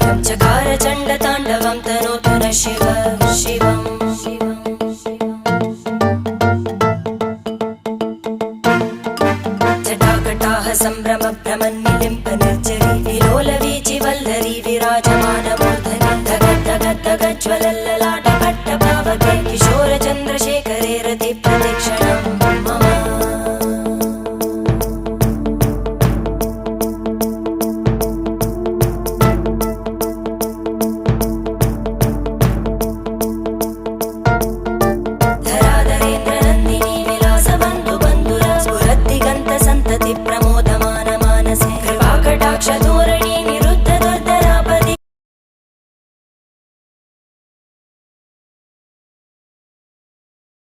कायं चकार चण्डताण्डवं तनोतु न शिव शिवम् जटाकटाह सम्भ्रम भ्रमन्निलिम्प निर्जरी विलोलवीचि वल्लरी विराजमानमूर्धनि धग धग धग ज्वलल्ल